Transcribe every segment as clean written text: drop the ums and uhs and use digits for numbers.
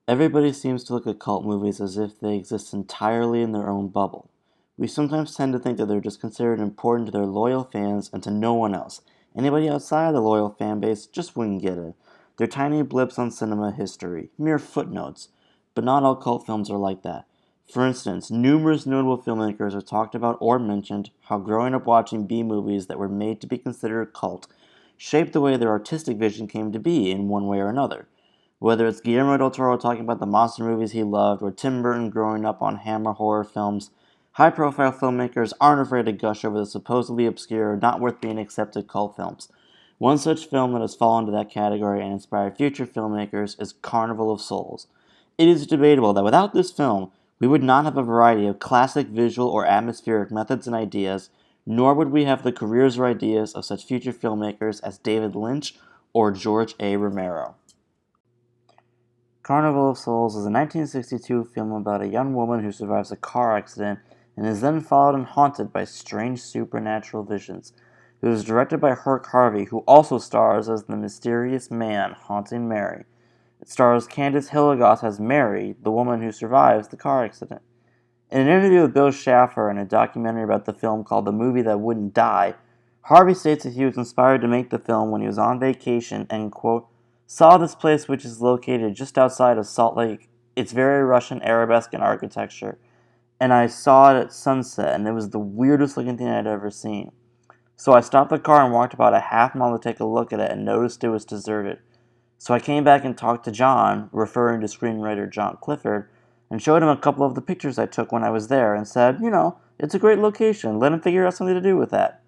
Everybody seems to look at cult movies as if they exist entirely in their own bubble. We sometimes tend to think that they're just considered important to their loyal fans and to no one else. Anybody outside of the loyal fan base just wouldn't get it. They're tiny blips on cinema history, mere footnotes. But not all cult films are like that. For instance, numerous notable filmmakers have talked about or mentioned how growing up watching B movies that were made to be considered a cult shaped the way their artistic vision came to be in one way or another. Whether it's Guillermo del Toro talking about the monster movies he loved, or Tim Burton growing up on Hammer horror films, high-profile filmmakers aren't afraid to gush over the supposedly obscure, not worth being accepted cult films. One such film that has fallen into that category and inspired future filmmakers is Carnival of Souls. It is debatable that without this film, we would not have a variety of classic visual or atmospheric methods and ideas, nor would we have the careers or ideas of such future filmmakers as David Lynch or George A. Romero. Carnival of Souls is a 1962 film about a young woman who survives a car accident and is then followed and haunted by strange supernatural visions. It was directed by Herc Harvey, who also stars as the mysterious man haunting Mary. It stars Candice Hilligoth as Mary, the woman who survives the car accident. In an interview with Bill Schaffer in a documentary about the film called The Movie That Wouldn't Die, Harvey states that he was inspired to make the film when he was on vacation and, quote, saw this place which is located just outside of Salt Lake. It's very Russian Arabesque in architecture. And I saw it at sunset, and it was the weirdest looking thing I'd ever seen. So I stopped the car and walked about a half mile to take a look at it and noticed it was deserted. So I came back and talked to John, referring to screenwriter John Clifford, and showed him a couple of the pictures I took when I was there and said, it's a great location. Let him figure out something to do with that.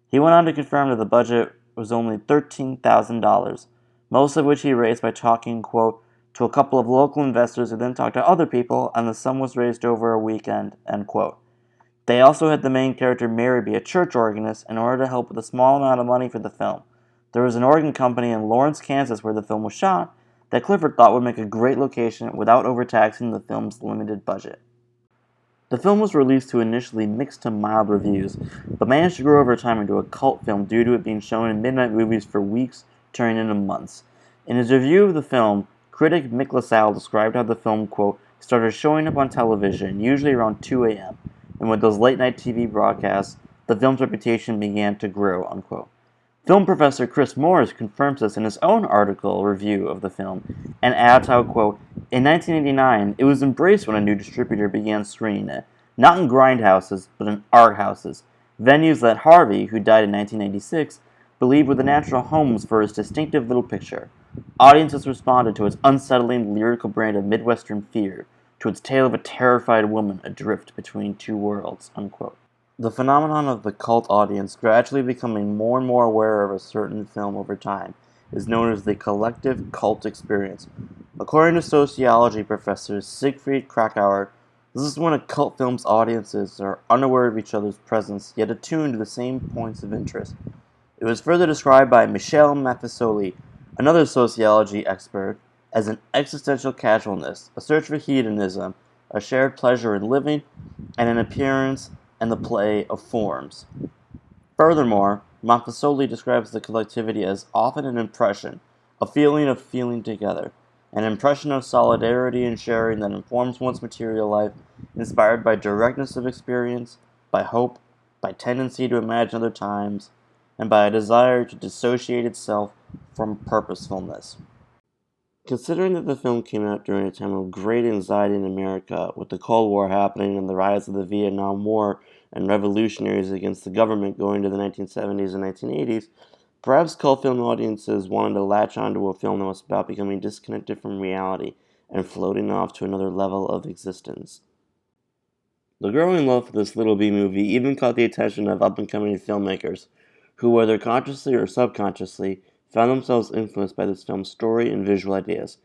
He went on to confirm that the budget was only $13,000, most of which he raised by talking, quote, to a couple of local investors who then talked to other people, and the sum was raised over a weekend, end quote. They also had the main character Mary be a church organist in order to help with a small amount of money for the film. There was an organ company in Lawrence, Kansas where the film was shot that Clifford thought would make a great location without overtaxing the film's limited budget. The film was released to initially mixed to mild reviews, but managed to grow over time into a cult film due to it being shown in midnight movies for weeks, turning into months. In his review of the film, critic Mick LaSalle described how the film, quote, started showing up on television, usually around 2 a.m., and with those late-night TV broadcasts, the film's reputation began to grow, unquote. Film professor Chris Morris confirms this in his own article review of the film, and adds how, quote, in 1989, it was embraced when a new distributor began screening it, not in grindhouses, but in art houses, venues that Harvey, who died in 1996, believed were the natural homes for his distinctive little picture. Audiences responded to its unsettling lyrical brand of Midwestern fear, to its tale of a terrified woman adrift between two worlds, unquote. The phenomenon of the cult audience gradually becoming more and more aware of a certain film over time is known as the collective cult experience. According to sociology professor Siegfried Krakauer, this is when a cult film's audiences are unaware of each other's presence, yet attuned to the same points of interest. It was further described by Michel Maffesoli, another sociology expert, as an existential casualness, a search for hedonism, a shared pleasure in living, and an appearance and the play of forms. Furthermore, Montfasoli describes the collectivity as often an impression, a feeling of feeling together, an impression of solidarity and sharing that informs one's material life, inspired by directness of experience, by hope, by tendency to imagine other times, and by a desire to dissociate itself from purposefulness. Considering that the film came out during a time of great anxiety in America, with the Cold War happening and the rise of the Vietnam War and revolutionaries against the government going to the 1970s and 1980s, perhaps cult film audiences wanted to latch onto a film that was about becoming disconnected from reality and floating off to another level of existence. The growing love for this little B movie even caught the attention of up-and-coming filmmakers, who, whether consciously or subconsciously, found themselves influenced by this film's story and visual ideas.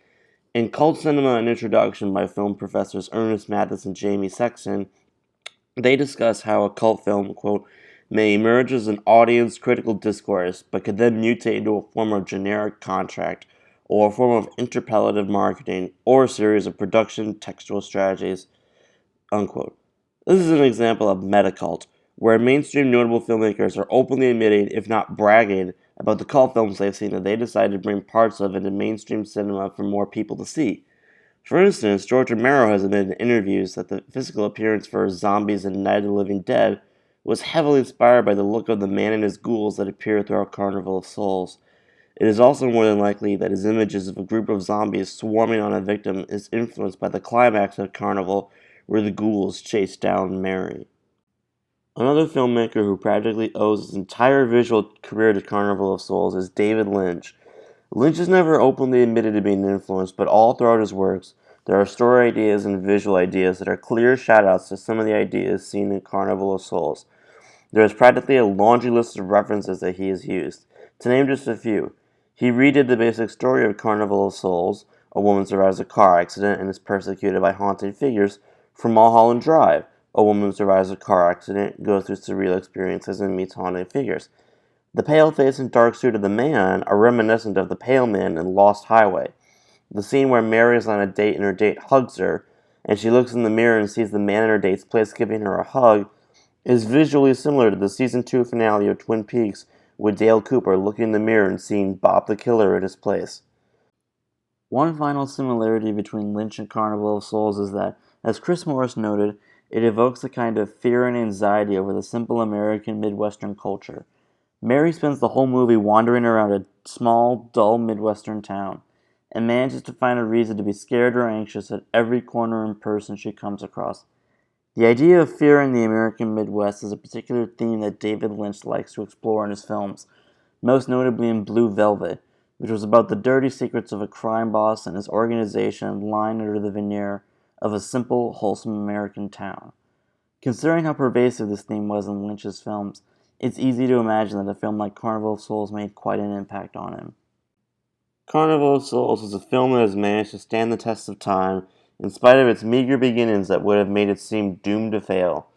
In Cult Cinema: An Introduction by film professors Ernest Mathis and Jamie Sexton, they discuss how a cult film, quote, may emerge as an audience-critical discourse, but could then mutate into a form of generic contract, or a form of interpellative marketing, or a series of production textual strategies, unquote. This is an example of metacult, where mainstream notable filmmakers are openly admitting, if not bragging, about the cult films they've seen that they decided to bring parts of into mainstream cinema for more people to see. For instance, George Romero has admitted in interviews that the physical appearance for zombies in Night of the Living Dead was heavily inspired by the look of the man and his ghouls that appear throughout Carnival of Souls. It is also more than likely that his images of a group of zombies swarming on a victim is influenced by the climax of Carnival, where the ghouls chase down Mary. Another filmmaker who practically owes his entire visual career to Carnival of Souls is David Lynch. Lynch has never openly admitted to being influenced, but all throughout his works, there are story ideas and visual ideas that are clear shoutouts to some of the ideas seen in Carnival of Souls. There is practically a laundry list of references that he has used. To name just a few, he redid the basic story of Carnival of Souls, a woman survives a car accident and is persecuted by haunted figures, from Mulholland Drive, a woman survives a car accident, goes through surreal experiences, and meets haunted figures. The pale face and dark suit of the man are reminiscent of the pale man in Lost Highway. The scene where Mary is on a date and her date hugs her, and she looks in the mirror and sees the man in her date's place giving her a hug, is visually similar to the season 2 finale of Twin Peaks, with Dale Cooper looking in the mirror and seeing Bob the Killer in his place. One final similarity between Lynch and Carnival of Souls is that, as Chris Morris noted, it evokes a kind of fear and anxiety over the simple American Midwestern culture. Mary spends the whole movie wandering around a small, dull Midwestern town, and manages to find a reason to be scared or anxious at every corner and person she comes across. The idea of fear in the American Midwest is a particular theme that David Lynch likes to explore in his films, most notably in Blue Velvet, which was about the dirty secrets of a crime boss and his organization lying under the veneer of a simple, wholesome American town. Considering how pervasive this theme was in Lynch's films, it's easy to imagine that a film like Carnival of Souls made quite an impact on him. Carnival of Souls is a film that has managed to stand the test of time in spite of its meager beginnings that would have made it seem doomed to fail.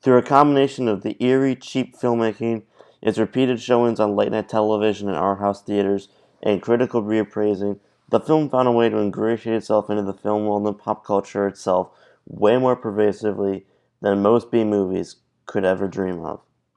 Through a combination of the eerie, cheap filmmaking, its repeated showings on late-night television and art house theaters, and critical reappraising, the film found a way to ingratiate itself into the film world and pop culture itself way more pervasively than most B-movies could ever dream of.